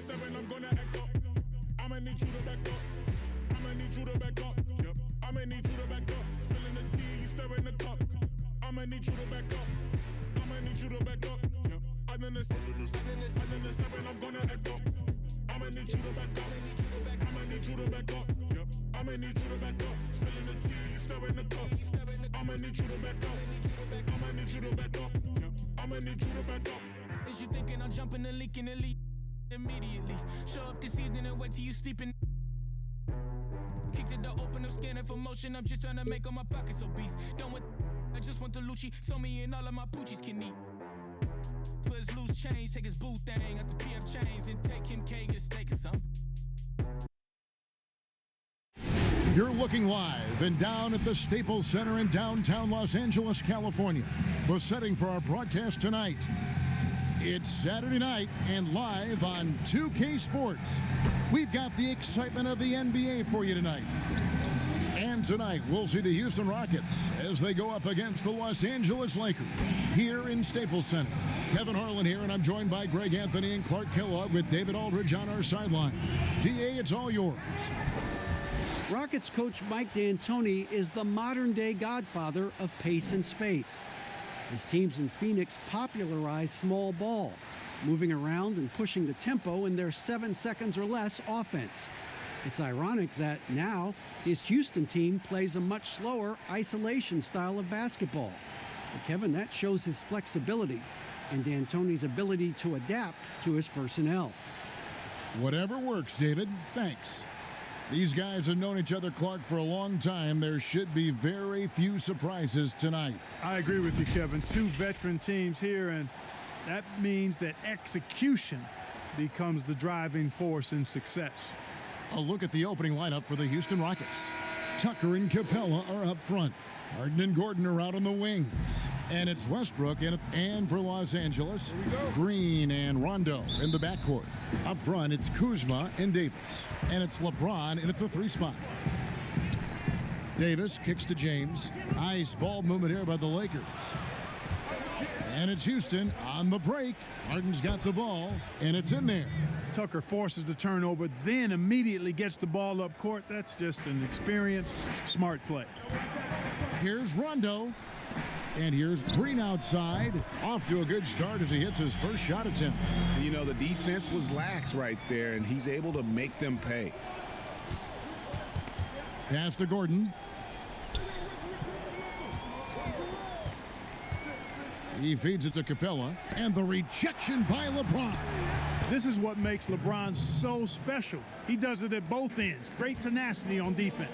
7, I'm gonna act up. I'ma need you to back up. I'ma need you to back up. Yep. I'ma need you to back up. Spilling the tea, you stirring the cup. I'ma need you to back up. I'ma need you to back up. Yep. And then the 7, I'm gonna act up. I'ma need you to back up. I'ma need you to back up. Yep. I'ma need you to back up. Spilling the tea, you stirring the cup. I'ma need you to back up. I'ma need you to back up. Yep. I'ma need you to back up. Is you thinking I'm jumping and leaking and leak immediately? Show up this evening and wait till you sleeping. Kick to the open, I'm scanning for motion. I'm just trying to make all my pockets obese. Done with I just want the Lucci. So me and all of my poochies can eat. For his loose change, take his boo thing out the PF chains and take him K and steak or something. You're looking live and down at the Staples Center in downtown Los Angeles, California. The setting for our broadcast tonight. It's Saturday night and live on 2K Sports. We've got the excitement of the NBA for you tonight. And tonight, we'll see the Houston Rockets as they go up against the Los Angeles Lakers here in Staples Center. Kevin Harlan here, and I'm joined by Greg Anthony and Clark Kellogg with David Aldridge on our sideline. DA, it's all yours. Rockets coach Mike D'Antoni is the modern-day godfather of pace and space. His teams in Phoenix popularized small ball, moving around and pushing the tempo in their 7 seconds or less offense. It's ironic that now his Houston team plays a much slower isolation style of basketball. But Kevin, that shows his flexibility and D'Antoni's ability to adapt to his personnel. Whatever works, David. Thanks. These guys have known each other, Clark, for a long time. There should be very few surprises tonight. I agree with you, Kevin. 2 veteran teams here, and that means that execution becomes the driving force in success. A look at the opening lineup for the Houston Rockets. Tucker and Capella are up front. Harden and Gordon are out on the wings. And it's Westbrook and for Los Angeles, Green and Rondo in the backcourt. Up front, it's Kuzma and Davis. And it's LeBron in at the 3 spot. Davis kicks to James. Nice ball movement here by the Lakers. And it's Houston on the break. Harden's got the ball, and it's in there. Tucker forces the turnover, then immediately gets the ball up court. That's just an experienced, smart play. Here's Rondo. And here's Green outside. Off to a good start as he hits his first shot attempt. You know, the defense was lax right there, and he's able to make them pay. Pass to Gordon. He feeds it to Capella. And the rejection by LeBron. This is what makes LeBron so special. He does it at both ends. Great tenacity on defense.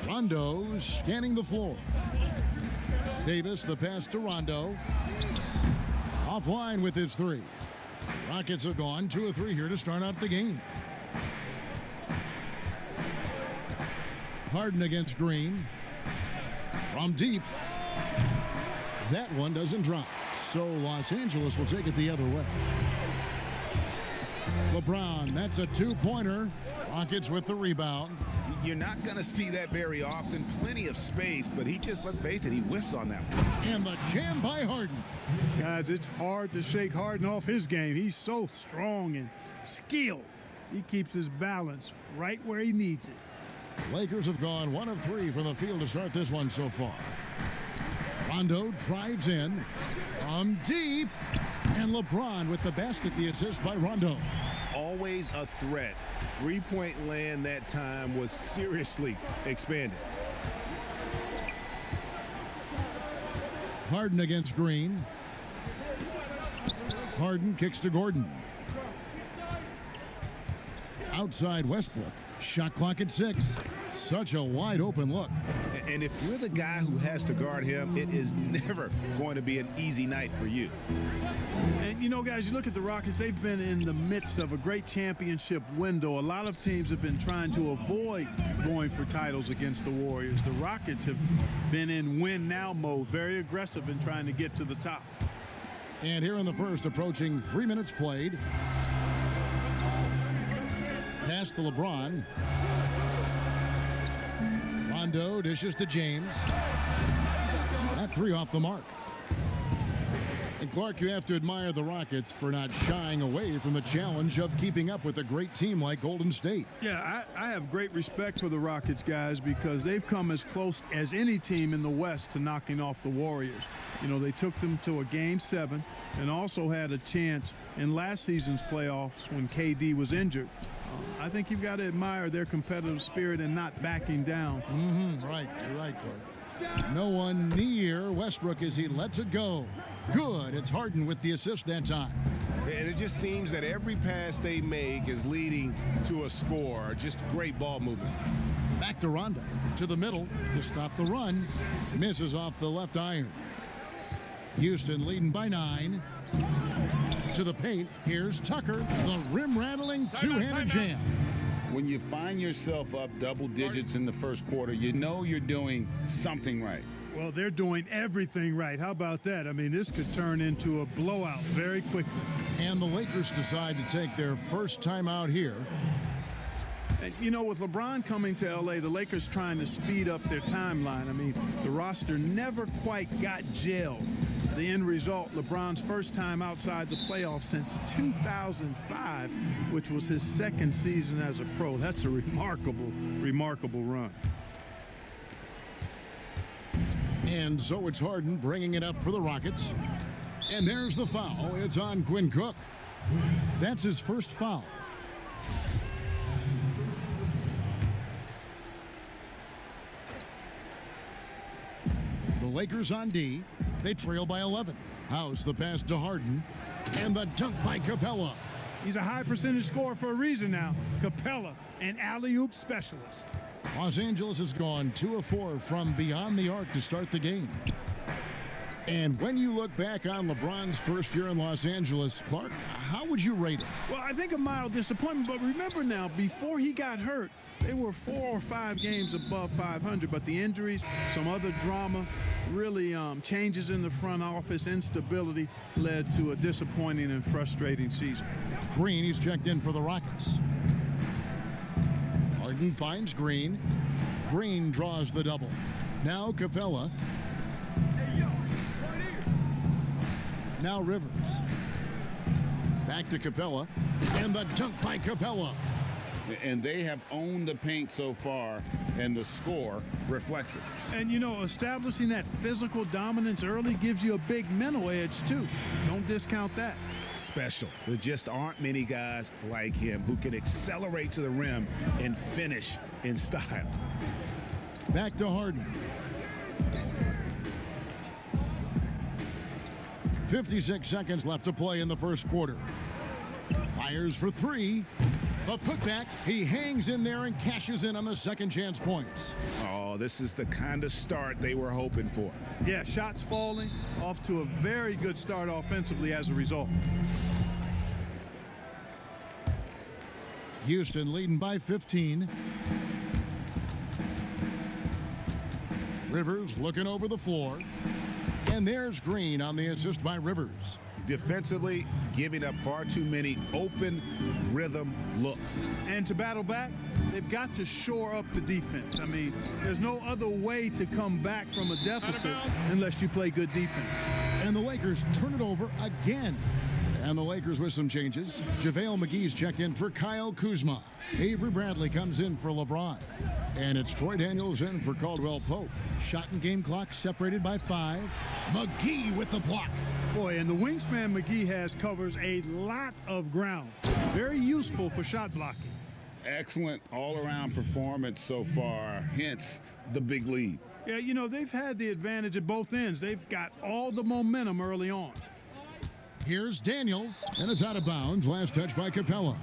Rondo scanning the floor. Davis, the pass to Rondo. Offline with his 3. Rockets have gone 2 of 3 here to start out the game. Harden against Green. From deep. That one doesn't drop. So Los Angeles will take it the other way. LeBron, that's a 2-pointer. Rockets with the rebound. You're not going to see that very often. Plenty of space, but he just, let's face it, he whiffs on that one. And the jam by Harden. Guys, it's hard to shake Harden off his game. He's so strong and skilled. He keeps his balance right where he needs it. Lakers have gone 1 of 3 from the field to start this one so far. Rondo drives in. Deep. And LeBron with the basket, the assist by Rondo. Always a threat. 3-point land that time was seriously expanded. Harden against Green. Harden kicks to Gordon. Outside Westbrook. Shot clock at 6. Such a wide open look. And if you're the guy who has to guard him, it is never going to be an easy night for you. And, you know, guys, you look at the Rockets, they've been in the midst of a great championship window. A lot of teams have been trying to avoid going for titles against the Warriors. The Rockets have been in win-now mode, very aggressive in trying to get to the top. And here in the first, approaching 3 minutes played. Pass to LeBron. Rondo dishes to James. That 3 off the mark. And Clark, you have to admire the Rockets for not shying away from the challenge of keeping up with a great team like Golden State. Yeah, I have great respect for the Rockets, guys, because they've come as close as any team in the West to knocking off the Warriors. You know, they took them to a Game 7 and also had a chance in last season's playoffs when KD was injured. I think you've got to admire their competitive spirit and not backing down. Right, you're right, Clark. No one near Westbrook as he lets it go. Good, it's Harden with the assist that time. And it just seems that every pass they make is leading to a score. Just great ball movement. Back to Rondo, to the middle to stop the run. Misses off the left iron. Houston leading by 9. To the paint, here's Tucker, the rim-rattling two-handed jam. When you find yourself up double digits in the first quarter, you know you're doing something right. Well, they're doing everything right. How about that? I mean, this could turn into a blowout very quickly. And the Lakers decide to take their first time out here. And, you know, with LeBron coming to L.A., the Lakers trying to speed up their timeline. I mean, the roster never quite got gelled. The end result, LeBron's first time outside the playoffs since 2005, which was his second season as a pro. That's a remarkable, remarkable run. And so it's Harden bringing it up for the Rockets. And there's the foul. It's on Quinn Cook. That's his first foul. The Lakers on D. They trail by 11. House the pass to Harden. And the dunk by Capella. He's a high percentage scorer for a reason now. Capella, an alley-oop specialist. Los Angeles has gone 2 of 4 from beyond the arc to start the game. And when you look back on LeBron's first year in Los Angeles, Clark, how would you rate it? Well, I think a mild disappointment, but remember now, before he got hurt, they were 4 or 5 games above 500, but the injuries, some other drama, really changes in the front office, instability led to a disappointing and frustrating season. Green, he's checked in for the Rockets. Harden finds Green. Green draws the double. Now Capella. Now Rivers. Back to Capella. And the dunk by Capella. And they have owned the paint so far, and the score reflects it. And, you know, establishing that physical dominance early gives you a big mental edge, too. Don't discount that. Special. There just aren't many guys like him who can accelerate to the rim and finish in style. Back to Harden. 56 seconds left to play in the first quarter. Fires for 3. The putback, he hangs in there and cashes in on the second chance points. Oh, this is the kind of start they were hoping for. Yeah, shots falling, off to a very good start offensively as a result. Houston leading by 15. Rivers looking over the floor. And there's Green on the assist by Rivers. Defensively, giving up far too many open rhythm looks. And to battle back, they've got to shore up the defense. I mean, there's no other way to come back from a deficit unless you play good defense. And the Lakers turn it over again. And the Lakers with some changes. JaVale McGee's checked in for Kyle Kuzma. Avery Bradley comes in for LeBron. And it's Troy Daniels in for Caldwell Pope. Shot and game clock separated by 5. McGee with the block. Boy, and the wingspan McGee has covers a lot of ground. Very useful for shot blocking. Excellent all-around performance so far, hence the big lead. Yeah, you know, they've had the advantage at both ends. They've got all the momentum early on. Here's Daniels, and it's out of bounds. Last touch by Capella.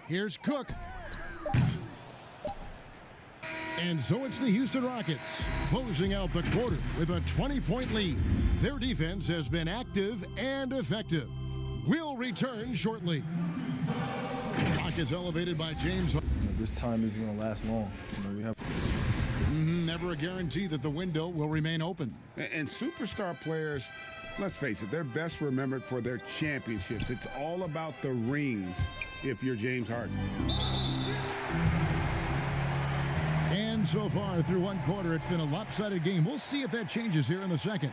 Here's Cook. And so it's the Houston Rockets closing out the quarter with a 20-point lead. Their defense has been active and effective. We'll return shortly. Rockets elevated by James. This time isn't going to last long. You know, we have never a guarantee that the window will remain open. And superstar players, let's face it, they're best remembered for their championships. It's all about the rings if you're James Harden. And so far through one quarter, it's been a lopsided game. We'll see if that changes here in the second.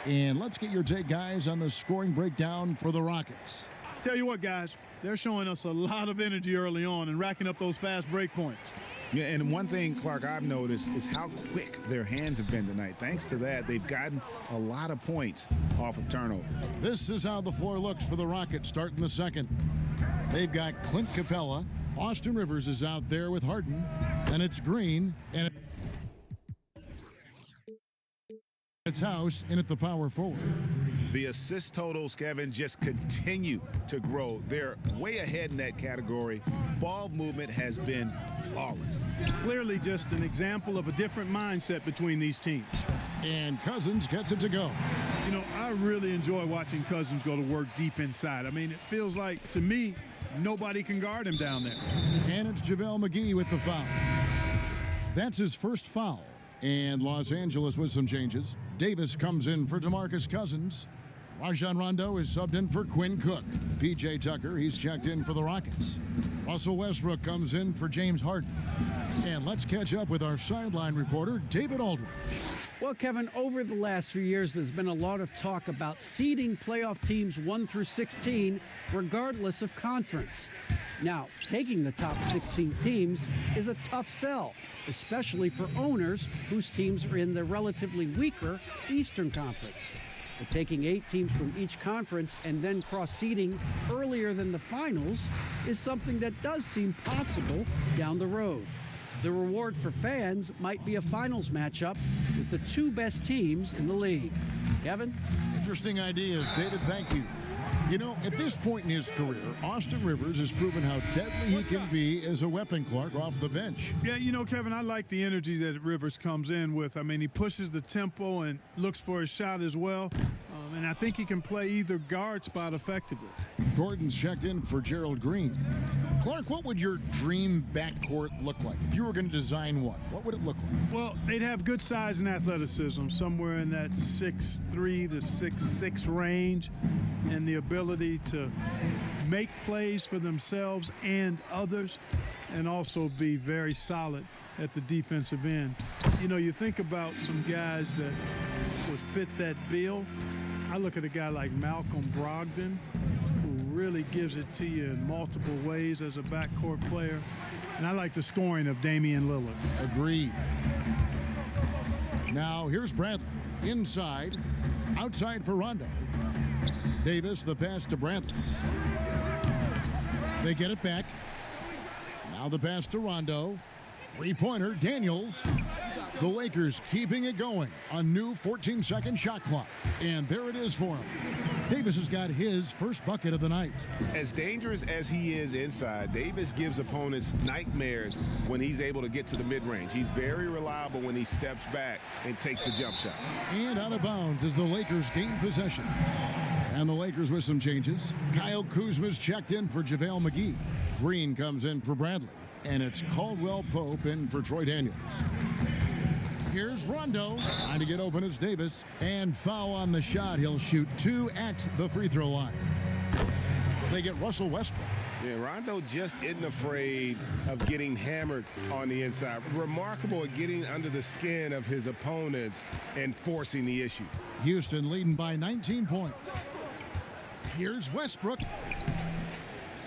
And let's get your take, guys, on the scoring breakdown for the Rockets. Tell you what, guys, they're showing us a lot of energy early on and racking up those fast break points. Yeah, and one thing, Clark, I've noticed is how quick their hands have been tonight. Thanks to that, they've gotten a lot of points off of turnover. This is how the floor looks for the Rockets starting the second. They've got Clint Capella. Austin Rivers is out there with Harden. And it's Green. And it's House in at the power forward. The assist totals, Kevin, just continue to grow. They're way ahead in that category. Ball movement has been flawless. Clearly just an example of a different mindset between these teams. And Cousins gets it to go. You know, I really enjoy watching Cousins go to work deep inside. I mean, it feels like, to me, nobody can guard him down there. And it's JaVale McGee with the foul. That's his first foul. And Los Angeles with some changes. Davis comes in for DeMarcus Cousins. Rajon Rondo is subbed in for Quinn Cook. P.J. Tucker, he's checked in for the Rockets. Russell Westbrook comes in for James Harden. And let's catch up with our sideline reporter, David Aldridge. Well, Kevin, over the last few years, there's been a lot of talk about seeding playoff teams 1 through 16, regardless of conference. Now, taking the top 16 teams is a tough sell, especially for owners whose teams are in the relatively weaker Eastern Conference. But taking 8 teams from each conference and then cross-seeding earlier than the finals is something that does seem possible down the road. The reward for fans might be a finals matchup with the 2 best teams in the league. Kevin? Interesting ideas, David. Thank you. You know, at this point in his career, Austin Rivers has proven how deadly he can be as a weapon, Clark, off the bench. Yeah, you know, Kevin, I like the energy that Rivers comes in with. I mean, he pushes the tempo and looks for his shot as well. And I think he can play either guard spot effectively. Gordon's checked in for Gerald Green. Clark, what would your dream backcourt look like? If you were going to design one, what would it look like? Well, they'd have good size and athleticism, somewhere in that 6'3" to 6'6" range, and the ability to make plays for themselves and others, and also be very solid at the defensive end. You know, you think about some guys that would fit that bill. I look at a guy like Malcolm Brogdon, who really gives it to you in multiple ways as a backcourt player. And I like the scoring of Damian Lillard. Agreed. Now, here's Bradley. Inside. Outside for Rondo. Davis, the pass to Bradley. They get it back. Now the pass to Rondo. Three-pointer, Daniels. The Lakers keeping it going. A new 14-second shot clock. And there it is for him. Davis has got his first bucket of the night. As dangerous as he is inside, Davis gives opponents nightmares when he's able to get to the mid-range. He's very reliable when he steps back and takes the jump shot. And out of bounds as the Lakers gain possession. And the Lakers with some changes. Kyle Kuzma's checked in for JaVale McGee. Green comes in for Bradley. And it's Caldwell Pope in for Troy Daniels. Here's Rondo. Trying to get open as Davis. And foul on the shot. He'll shoot 2 at the free throw line. They get Russell Westbrook. Yeah, Rondo just isn't afraid of getting hammered on the inside. Remarkable at getting under the skin of his opponents and forcing the issue. Houston leading by 19 points. Here's Westbrook.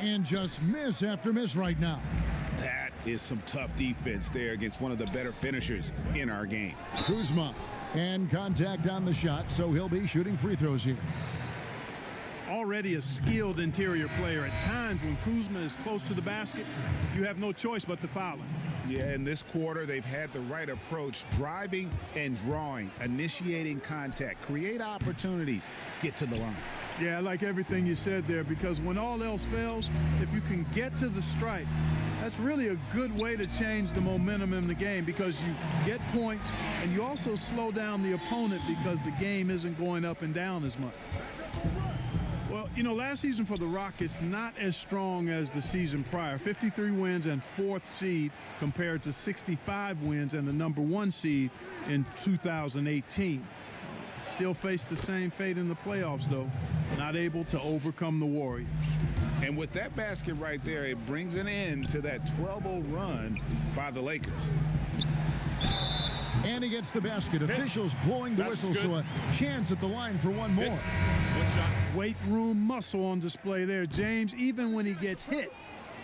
And just miss after miss right now. That is some tough defense there against one of the better finishers in our game. Kuzma. And contact on the shot, so he'll be shooting free throws here. Already a skilled interior player. At times when Kuzma is close to the basket, you have no choice but to foul him. Yeah, in this quarter, they've had the right approach, driving and drawing, initiating contact, create opportunities, get to the line. Yeah, I like everything you said there, because when all else fails, if you can get to the stripe, that's really a good way to change the momentum in the game, because you get points and you also slow down the opponent because the game isn't going up and down as much. Well, you know, last season for the Rockets, not as strong as the season prior. 53 wins and 4th seed compared to 65 wins and the #1 seed in 2018. Still face the same fate in the playoffs, though. Not able to overcome the Warriors. And with that basket right there, it brings an end to that 12-0 run by the Lakers. And he gets the basket. Officials blowing the whistle, so a chance at the line for one more. Weight room muscle on display there, James. Even when he gets hit,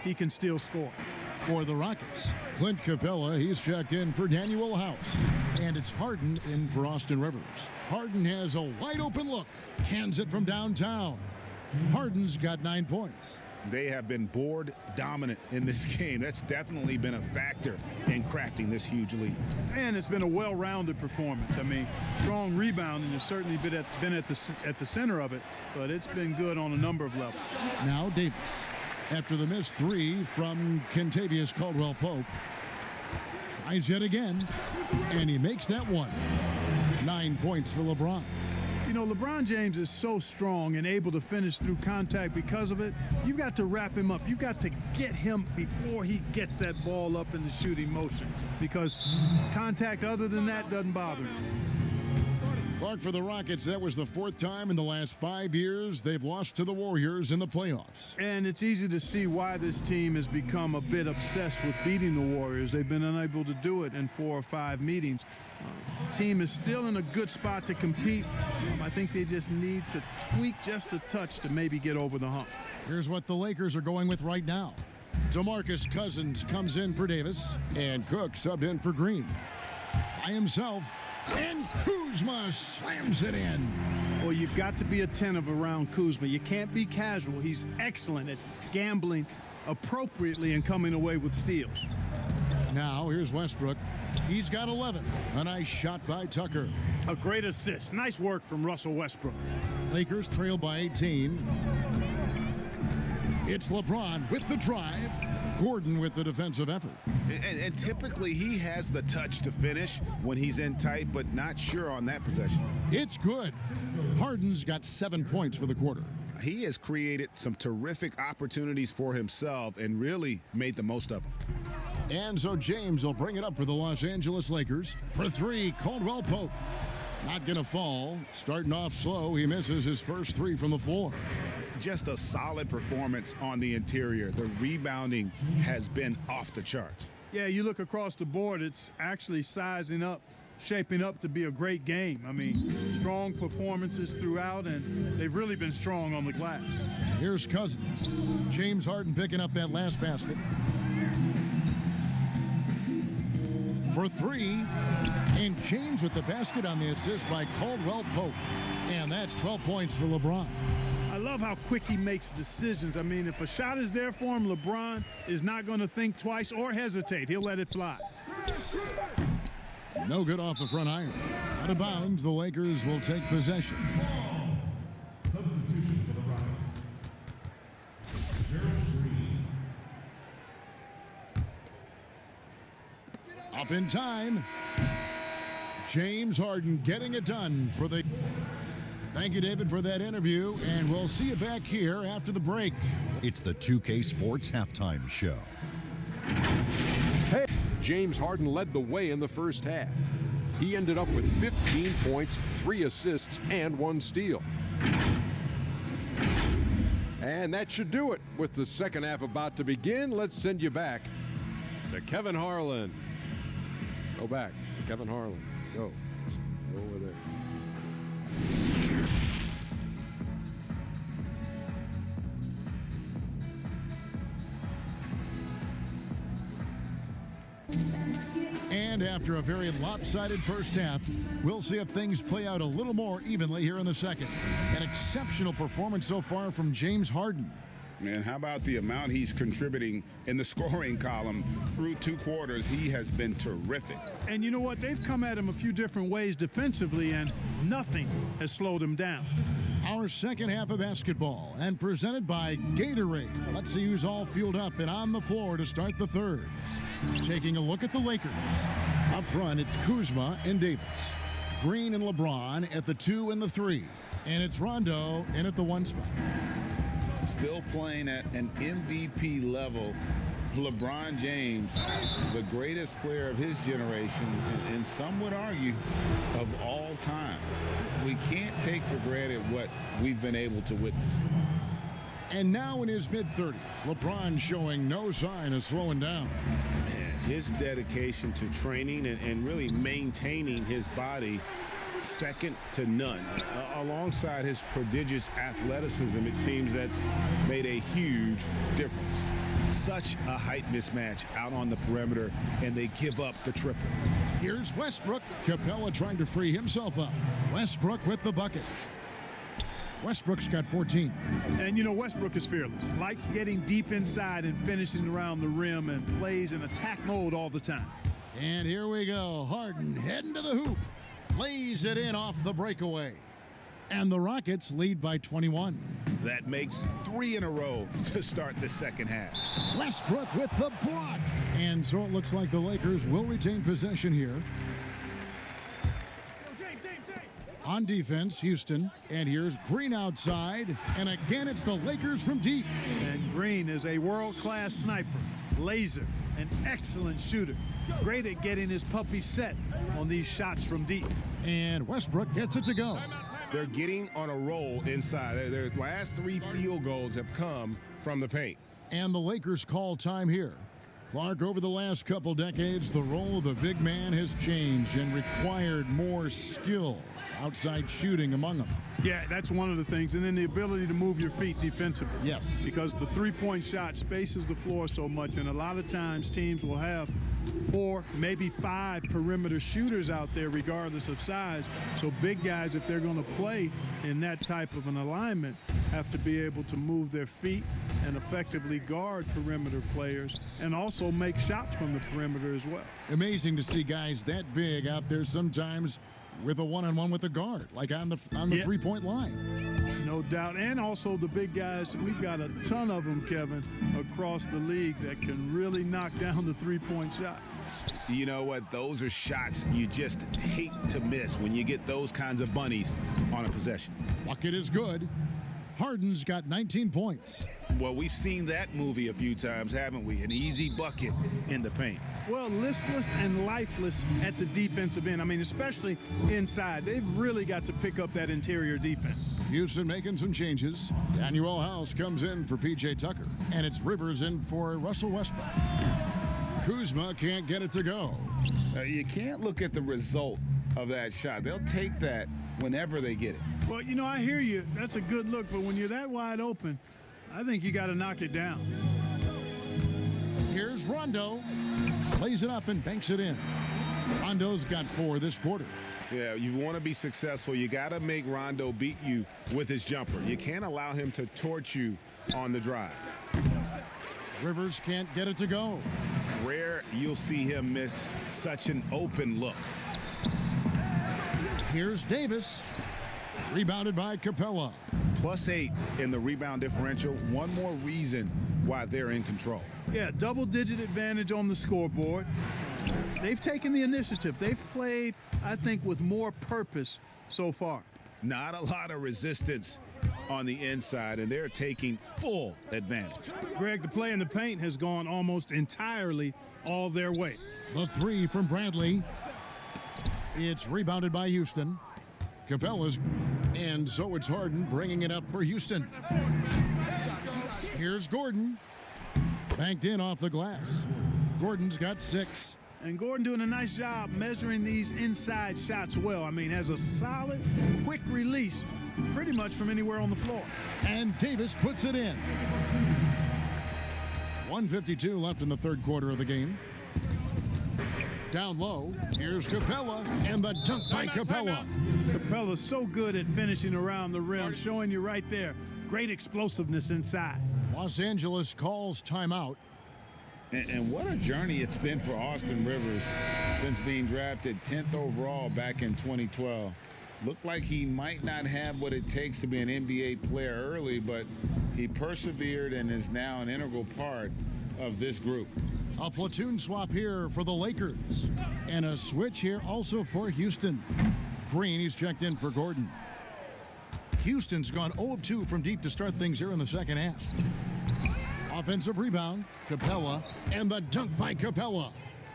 he can still score. For the Rockets, Clint Capella, he's checked in for Daniel House. And it's Harden in for Austin Rivers. Harden has a wide-open look. Cans it from downtown. Harden's got 9 points. They have been board dominant in this game. That's definitely been a factor in crafting this huge lead. And it's been a well-rounded performance. I mean, strong rebounding has certainly been at the center of it, but it's been good on a number of levels. Now Davis, after the missed three from Kentavious Caldwell-Pope, tries yet again, and he makes that one. 9 points for LeBron. You know, LeBron James is so strong and able to finish through contact because of it. You've got to wrap him up. You've got to get him before he gets that ball up in the shooting motion, because contact other than that doesn't bother him. Clark, for the Rockets, that was the 4th time in the last 5 years they've lost to the Warriors in the playoffs. And it's easy to see why this team has become a bit obsessed with beating the Warriors. They've been unable to do it in 4 or 5 meetings. Team is still in a good spot to compete. I think they just need to tweak just a touch to maybe get over the hump. Here's what the Lakers are going with right now. DeMarcus Cousins comes in for Davis, and Cook subbed in for Green. By himself, and Kuzma slams it in. Well, you've got to be attentive around Kuzma. You can't be casual. He's excellent at gambling appropriately and coming away with steals. Now, here's Westbrook. He's got 11. A nice shot by Tucker. A great assist. Nice work from Russell Westbrook. Lakers trail by 18. It's LeBron with the drive. Gordon with the defensive effort. And typically he has the touch to finish when he's in tight, but not sure on that possession. It's good. Harden's got 7 points for the quarter. He has created some terrific opportunities for himself and really made the most of them. And so James will bring it up for the Los Angeles Lakers. For 3, Caldwell-Pope. Not going to fall. Starting off slow, he misses his first 3 from the floor. Just a solid performance on the interior. The rebounding has been off the charts. Yeah, you look across the board, it's actually sizing up, shaping up to be a great game. I mean, strong performances throughout, and they've really been strong on the glass. Here's Cousins. James Harden picking up that last basket. For 3, and James with the basket on the assist by Caldwell-Pope. And that's 12 points for LeBron. I love how quick he makes decisions. I mean, if a shot is there for him, LeBron is not going to think twice or hesitate. He'll let it fly. No good off the front iron. Out of bounds, the Lakers will take possession. Substitution for the Rockets. Gerald Green. Up in time. James Harden getting it done for the... Thank you, David, for that interview, and we'll see you back here after the break. It's the 2K Sports Halftime Show. Hey, James Harden led the way in the first half. He ended up with 15 points, 3 assists, and 1 steal. And that should do it. With the second half about to begin, let's send you back to Kevin Harlan. Go back to Kevin Harlan. Go over there. And after a very lopsided first half, we'll see if things play out a little more evenly here in the second. An exceptional performance so far from James Harden. And how about the amount he's contributing in the scoring column through 2 quarters? He has been terrific. And you know what? They've come at him a few different ways defensively, and nothing has slowed him down. Our second half of basketball, and presented by Gatorade. Let's see who's all fueled up and on the floor to start the third. Taking a look at the Lakers. Up front, it's Kuzma and Davis. Green and LeBron at the 2 and the 3. And it's Rondo in at the 1 spot. Still playing at an MVP level. LeBron James, the greatest player of his generation, and some would argue of all time. We can't take for granted what we've been able to witness. And now in his mid-30s, LeBron showing no sign of slowing down. Man, his dedication to training and really maintaining his body, second to none. Alongside his prodigious athleticism, it seems that's made a huge difference. Such a height mismatch out on the perimeter, and they give up the triple. Here's Westbrook. Capella trying to free himself up. Westbrook with the bucket. Westbrook's got 14. And, you know, Westbrook is fearless. Likes getting deep inside and finishing around the rim and plays in attack mode all the time. And here we go. Harden heading to the hoop. Lays it in off the breakaway. And the Rockets lead by 21. That makes 3 in a row to start the second half. Westbrook with the block. And so it looks like the Lakers will retain possession here. On defense, Houston. And here's Green outside. And again, it's the Lakers from deep. And Green is a world-class sniper, laser, an excellent shooter. Great at getting his puppy set on these shots from deep. And Westbrook gets it to go. They're getting on a roll inside. Their last 3 field goals have come from the paint. And the Lakers call time here. Clark, over the last couple decades, the role of the big man has changed and required more skill, outside shooting among them. Yeah, that's one of the things. And then the ability to move your feet defensively. Yes. Because the three-point shot spaces the floor so much, and a lot of times teams will have 4, maybe 5 perimeter shooters out there regardless of size. So big guys, if they're going to play in that type of an alignment, have to be able to move their feet and effectively guard perimeter players and also make shots from the perimeter as well. Amazing to see guys that big out there sometimes with a one-on-one with a guard, like on the three-point line. No doubt. And also the big guys, we've got a ton of them, Kevin, across the league that can really knock down the three-point shot. You know what? Those are shots you just hate to miss when you get those kinds of bunnies on a possession. Bucket is good. Harden's got 19 points. Well, we've seen that movie a few times, haven't we? An easy bucket in the paint. Well, listless and lifeless at the defensive end. I mean, especially inside. They've really got to pick up that interior defense. Houston making some changes. Daniel House comes in for P.J. Tucker, and it's Rivers in for Russell Westbrook. Kuzma can't get it to go. You can't look at the result of that shot. They'll take that whenever they get it. Well, you know, I hear you. That's a good look, but when you're that wide open, I think you got to knock it down. Here's Rondo. Plays it up and banks it in. Rondo's got 4 this quarter. Yeah, you want to be successful, you got to make Rondo beat you with his jumper. You can't allow him to torch you on the drive. Rivers can't get it to go. Rare you'll see him miss such an open look. Here's Davis. Rebounded by Capella. +8 in the rebound differential. One more reason why they're in control. Yeah, double-digit advantage on the scoreboard. They've taken the initiative. They've played, I think, with more purpose so far. Not a lot of resistance on the inside, and they're taking full advantage. Greg, the play in the paint has gone almost entirely all their way. The 3 from Bradley. It's rebounded by Houston. Capella's, and so it's Harden bringing it up for Houston. Here's Gordon. Banked in off the glass. Gordon's got 6. And Gordon doing a nice job measuring these inside shots well. I mean, has a solid, quick release pretty much from anywhere on the floor. And Davis puts it in. 1:52 left in the third quarter of the game. Down low, here's Capella, and the dunk by Capella. Capella's so good at finishing around the rim, showing you right there. Great explosiveness inside. Los Angeles calls timeout. And what a journey it's been for Austin Rivers since being drafted 10th overall back in 2012. Looked like he might not have what it takes to be an NBA player early, but he persevered and is now an integral part of this group. A platoon swap here for the Lakers. And a switch here also for Houston. Green, he's checked in for Gordon. Houston's gone 0 of 2 from deep to start things here in the second half. Offensive rebound, Capella, and the dunk by Capella.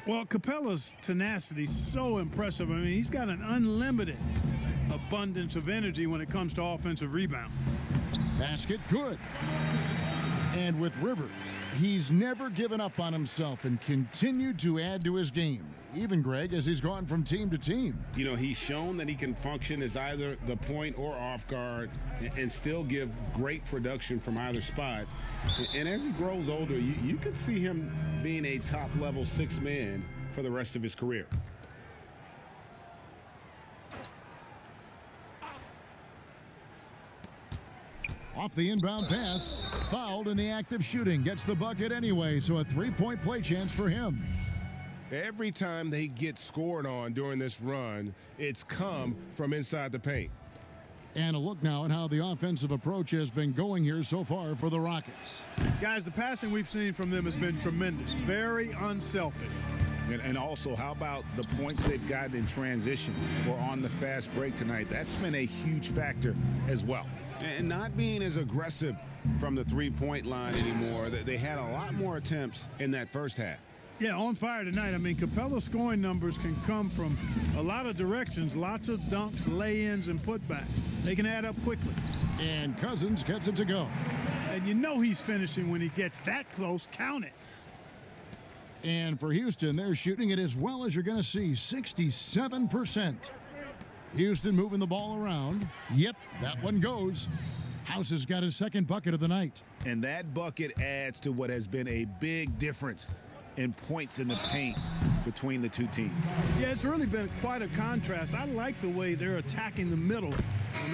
Well, Capella's tenacity is so impressive. I mean, he's got an unlimited abundance of energy when it comes to offensive rebound. Basket, good. And with Rivers, he's never given up on himself and continued to add to his game. Even, Greg, as he's gone from team to team. You know, he's shown that he can function as either the point or off guard and still give great production from either spot. And as he grows older, you could see him being a top-level sixth man for the rest of his career. Off the inbound pass, fouled in the act of shooting. Gets the bucket anyway, so a three-point play chance for him. Every time they get scored on during this run, it's come from inside the paint. And a look now at how the offensive approach has been going here so far for the Rockets. Guys, the passing we've seen from them has been tremendous. Very unselfish. And also, how about the points they've gotten in transition or on the fast break tonight? That's been a huge factor as well. And not being as aggressive from the three-point line anymore. They had a lot more attempts in that first half. Yeah, on fire tonight. I mean, Capella's scoring numbers can come from a lot of directions. Lots of dunks, lay-ins, and putbacks. They can add up quickly. And Cousins gets it to go. And you know he's finishing when he gets that close. Count it. And for Houston, they're shooting it as well as you're going to see, 67%. Houston moving the ball around. Yep, that one goes. House has got his second bucket of the night. And that bucket adds to what has been a big difference in points in the paint between the two teams. Yeah, it's really been quite a contrast. I like the way they're attacking the middle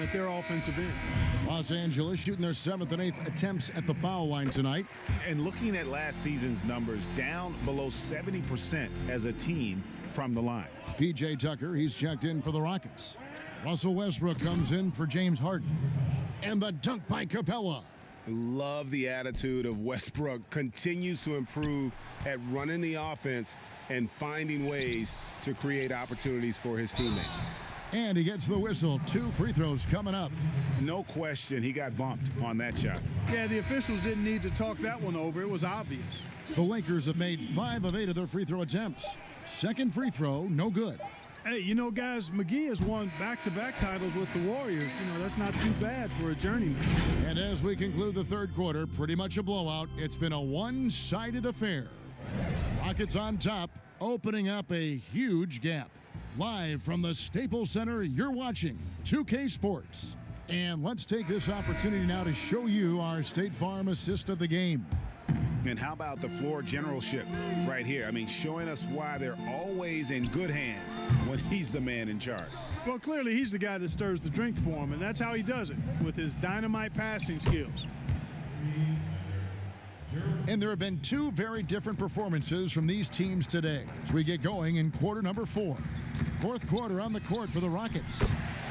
at their offensive end. Los Angeles shooting their 7th and 8th attempts at the foul line tonight. And looking at last season's numbers, down below 70% as a team from the line. P.J. Tucker, he's checked in for the Rockets. Russell Westbrook comes in for James Harden. And the dunk by Capella. Love the attitude of Westbrook. Continues to improve at running the offense and finding ways to create opportunities for his teammates. And he gets the whistle. 2 free throws coming up. No question, he got bumped on that shot. Yeah, the officials didn't need to talk that one over. It was obvious. The Lakers have made 5 of 8 of their free throw attempts. Second free throw, no good. Hey, you know, guys, McGee has won back-to-back titles with the Warriors. You know, that's not too bad for a journeyman. And as we conclude the third quarter, pretty much a blowout. It's been a one-sided affair. Rockets on top, opening up a huge gap. Live from the Staples Center, you're watching 2K Sports. And let's take this opportunity now to show you our State Farm assist of the game. And how about the floor generalship right here? I mean, showing us why they're always in good hands when he's the man in charge. Well, clearly he's the guy that stirs the drink for him, and that's how he does it, with his dynamite passing skills. And there have been 2 very different performances from these teams today as we get going in quarter number 4. Fourth quarter on the court for the Rockets.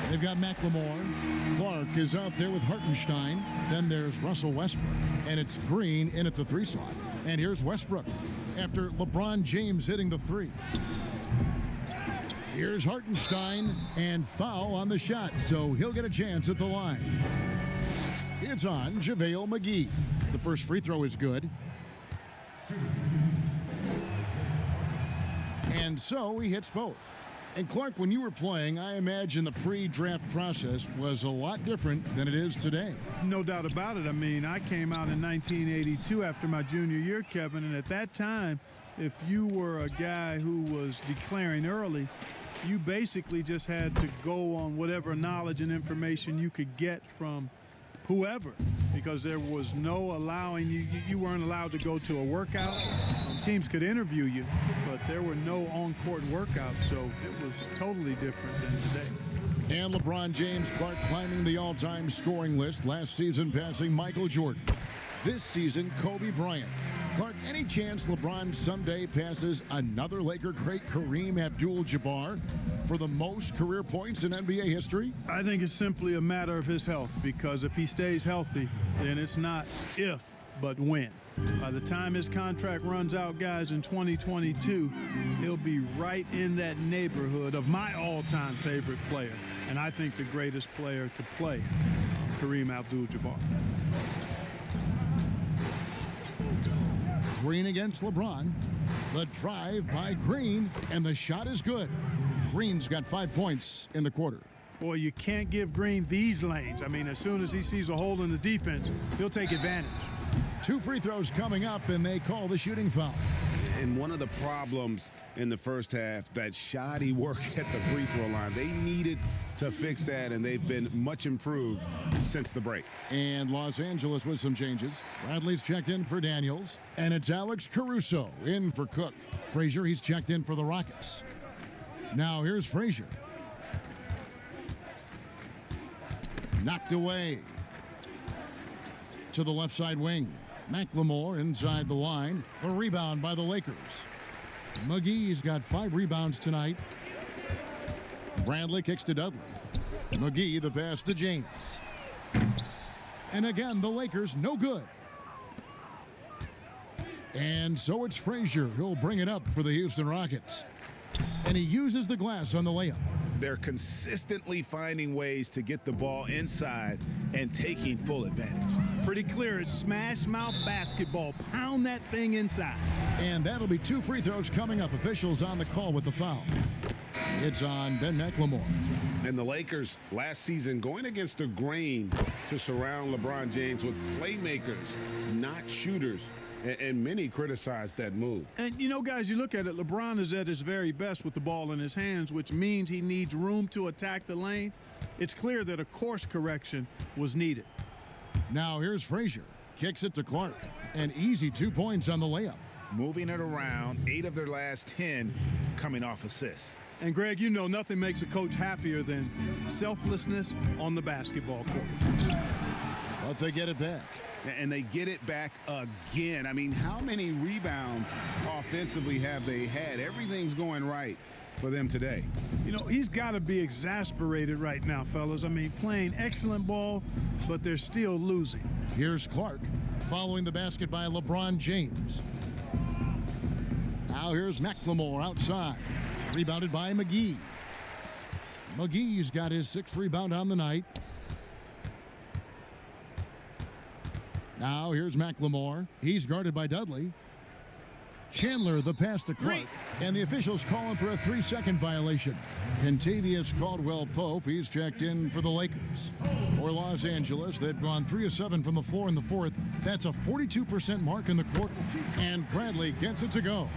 They've got McLemore. Clark is out there with Hartenstein. Then there's Russell Westbrook. And it's Green in at the 3 slot. And here's Westbrook after LeBron James hitting the 3. Here's Hartenstein and foul on the shot, so he'll get a chance at the line. It's on JaVale McGee. The first free throw is good. And so he hits both. And Clark, when you were playing, I imagine the pre-draft process was a lot different than it is today. No doubt about it. I mean, I came out in 1982 after my junior year, Kevin, and at that time, if you were a guy who was declaring early, you basically just had to go on whatever knowledge and information you could get from whoever, because there was no allowing you weren't allowed to go to a workout. Teams could interview you, but there were no on-court workouts, so it was totally different than today. And LeBron James, Clark climbing the all-time scoring list, last season passing Michael Jordan. This season, Kobe Bryant. Clark, any chance LeBron someday passes another Laker great, Kareem Abdul-Jabbar, for the most career points in NBA history? I think it's simply a matter of his health, because if he stays healthy, then it's not if, but when. By the time his contract runs out, guys, in 2022, he'll be right in that neighborhood of my all-time favorite player, and I think the greatest player to play, Kareem Abdul-Jabbar. Green against LeBron. The drive by Green, and the shot is good. Green's got 5 points in the quarter. Boy, you can't give Green these lanes. I mean, as soon as he sees a hole in the defense, he'll take advantage. 2 free throws coming up, and they call the shooting foul. And one of the problems in the first half, that shoddy work at the free throw line. They needed to fix that, and they've been much improved since the break. And Los Angeles with some changes. Bradley's checked in for Daniels, and it's Alex Caruso in for Cook. Frazier, he's checked in for the Rockets. Now here's Frazier. Knocked away to the left side wing. McLemore inside the line. A rebound by the Lakers. McGee's got 5 rebounds tonight. Bradley kicks to Dudley. McGee the pass to James. And again, the Lakers no good. And so it's Frazier who'll bring it up for the Houston Rockets. And he uses the glass on the layup. They're consistently finding ways to get the ball inside and taking full advantage. Pretty clear, it's smash mouth basketball. Pound that thing inside. And that'll be 2 free throws coming up. Officials on the call with the foul. It's on Ben McLemore. And the Lakers last season going against the grain to surround LeBron James with playmakers, not shooters. And many criticized that move. And, you know, guys, you look at it, LeBron is at his very best with the ball in his hands, which means he needs room to attack the lane. It's clear that a course correction was needed. Now here's Frazier. Kicks it to Clark. An easy 2 points on the layup. Moving it around, 8 of their last 10 coming off assists. And, Greg, you know nothing makes a coach happier than selflessness on the basketball court. But they get it back. And they get it back again. I mean, how many rebounds offensively have they had? Everything's going right for them today. You know, he's got to be exasperated right now, fellas. I mean, playing excellent ball, but they're still losing. Here's Clark following the basket by LeBron James. Now here's McLemore outside. Rebounded by McGee. McGee's got his 6th rebound on the night. Now here's McLemore. He's guarded by Dudley. Chandler the pass to Clark. And the officials calling for a 3-second violation. Kentavious Caldwell-Pope, he's checked in for the Lakers. For Los Angeles, they've gone 3 of 7 from the floor in the 4th. That's a 42% mark in the quarter. And Bradley gets it to go.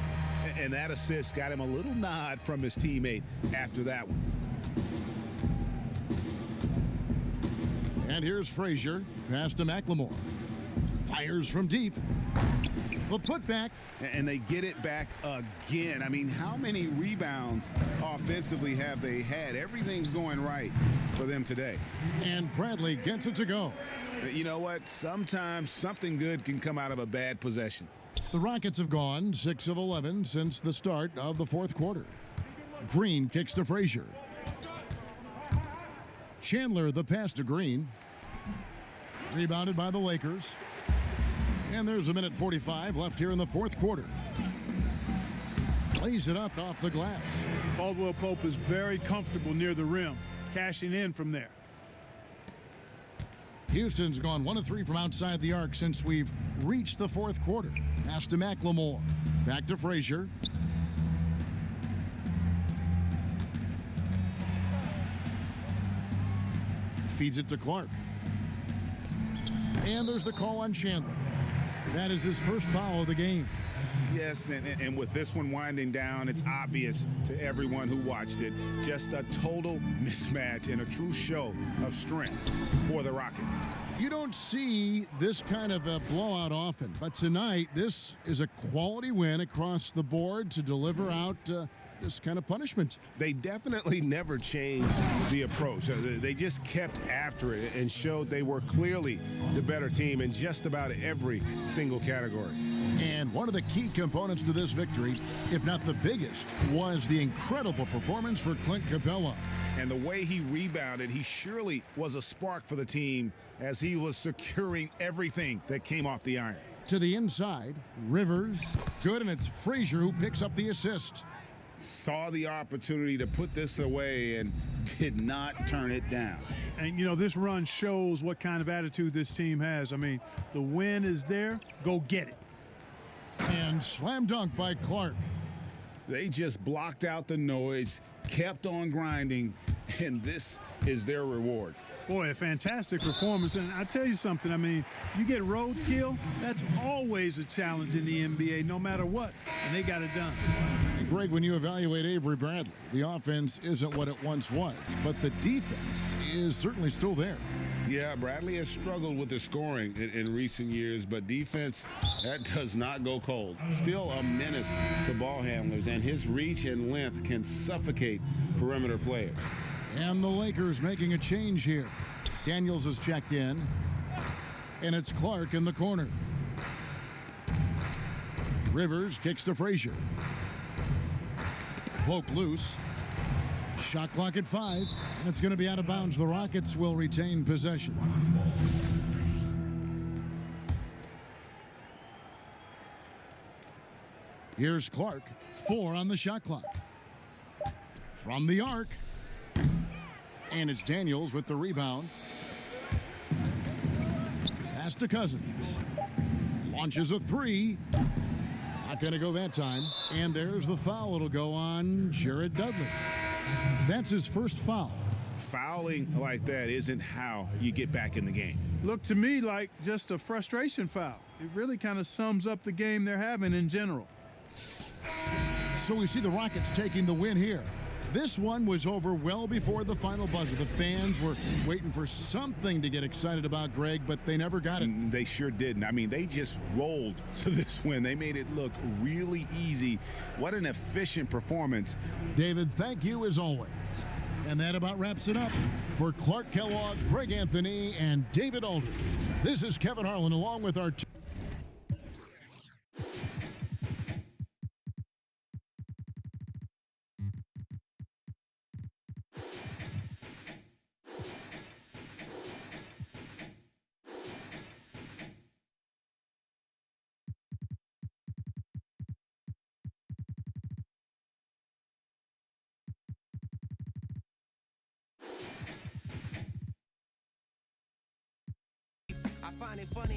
And that assist got him a little nod from his teammate after that one. And here's Frazier. Pass to McLemore. Fires from deep. The putback. And they get it back again. I mean, how many rebounds offensively have they had? Everything's going right for them today. And Bradley gets it to go. You know what? Sometimes something good can come out of a bad possession. The Rockets have gone 6 of 11 since the start of the 4th quarter. Green kicks to Frazier. Chandler the pass to Green. Rebounded by the Lakers. And there's 1:45 left here in the 4th quarter. Lays it up off the glass. Caldwell-Pope is very comfortable near the rim, cashing in from there. Houston's gone 1 of 3 from outside the arc since we've reached the 4th quarter. Pass to McLemore. Back to Frazier. Feeds it to Clark. And there's the call on Chandler. That is his first foul of the game. Yes, and with this one winding down, it's obvious to everyone who watched it. Just a total mismatch and a true show of strength for the Rockets. You don't see this kind of a blowout often, but tonight this is a quality win across the board to deliver out this kind of punishment. They definitely never changed the approach. They just kept after it and showed they were clearly the better team in just about every single category. And one of the key components to this victory, if not the biggest, was the incredible performance for Clint Capella. And the way he rebounded, he surely was a spark for the team as he was securing everything that came off the iron. To the inside, Rivers, good, and it's Frazier who picks up the assist. Saw the opportunity to put this away and did not turn it down. And, you know, this run shows what kind of attitude this team has. I mean, the win is there. Go get it. And slam dunk by Clark. They just blocked out the noise, kept on grinding, and this is their reward. Boy, a fantastic performance. And I tell you something, I mean, you get roadkill, that's always a challenge in the NBA, no matter what, and they got it done. Greg, when you evaluate Avery Bradley, the offense isn't what it once was, but the defense is certainly still there. Yeah, Bradley has struggled with the scoring in recent years, but defense, that does not go cold. Still a menace to ball handlers, and his reach and length can suffocate perimeter players. And the Lakers making a change here. Daniels has checked in, and it's Clark in the corner. Rivers kicks to Frazier. Poke loose. Shot clock at 5, and it's going to be out of bounds. The Rockets will retain possession. Here's Clark, 4 on the shot clock. From the arc. And it's Daniels with the rebound. Pass to Cousins. Launches a 3. Not going to go that time. And there's the foul. It'll go on Jared Dudley. That's his first foul. Fouling like that isn't how you get back in the game. Looked to me like just a frustration foul. It really kind of sums up the game they're having in general. So we see the Rockets taking the win here. This one was over well before the final buzzer. The fans were waiting for something to get excited about, Greg, but they never got it. They sure didn't. I mean, they just rolled to this win. They made it look really easy. What an efficient performance. David, thank you as always. And that about wraps it up. For Clark Kellogg, Greg Anthony, and David Aldridge, this is Kevin Harlan along with our I find it funny.